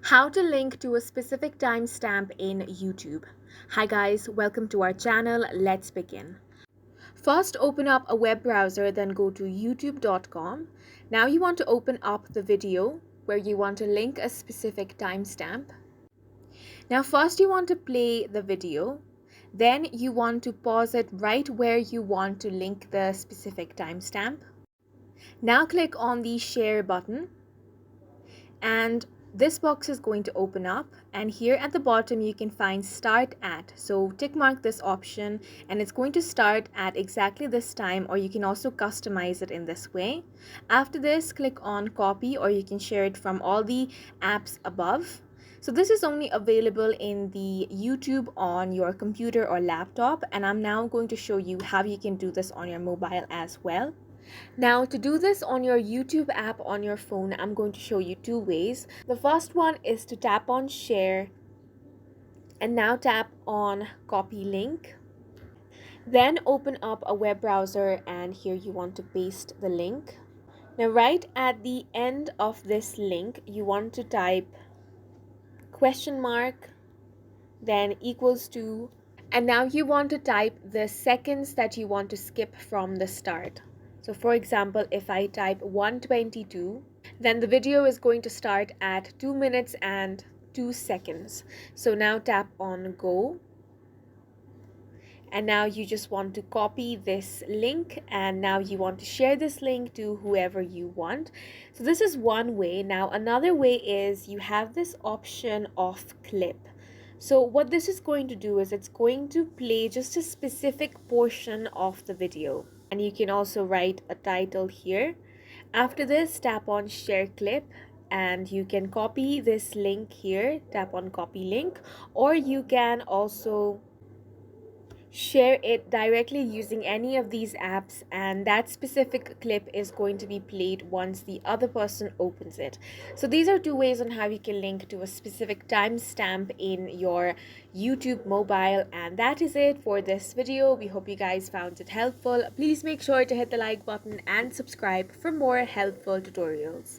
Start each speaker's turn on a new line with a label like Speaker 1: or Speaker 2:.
Speaker 1: How to link to a specific timestamp in YouTube. Hi guys, welcome to our channel. Let's begin. First, open up a web browser, then go to youtube.com. Now you want to open up the video where you want to link a specific timestamp. Now first you want to play the video. Then you want to pause it right where you want to link the specific timestamp. Now click on the share button and this box is going to open up, and here at the bottom you can find start at. So tick mark this option and it's going to start at exactly this time, or you can also customize it in this way. After this, click on copy, or you can share it from all the apps above. So this is only available in the YouTube on your computer or laptop, and I'm now going to show you how you can do this on your mobile as well. Now, to do this on your YouTube app on your phone, I'm going to show you two ways. The first one is to tap on share and now tap on copy link. Then open up a web browser and here you want to paste the link. Now right at the end of this link, you want to type question mark, then equals to, and now you want to type the seconds that you want to skip from the start. So for example, if I type 1:22, then the video is going to start at 2 minutes and 2 seconds. So now tap on go. And now you just want to copy this link, and now you want to share this link to whoever you want. So this is one way. Now another way is you have this option of clip. So what this is going to do is it's going to play just a specific portion of the video. And you can also write a title here. After this, tap on share clip and you can copy this link here. Tap on copy link, or you can also share it directly using any of these apps, and that specific clip is going to be played once the other person opens it. So these are two ways on how you can link to a specific timestamp in your YouTube mobile, and that is it for this video. We hope you guys found it helpful. Please make sure to hit the like button and subscribe for more helpful tutorials.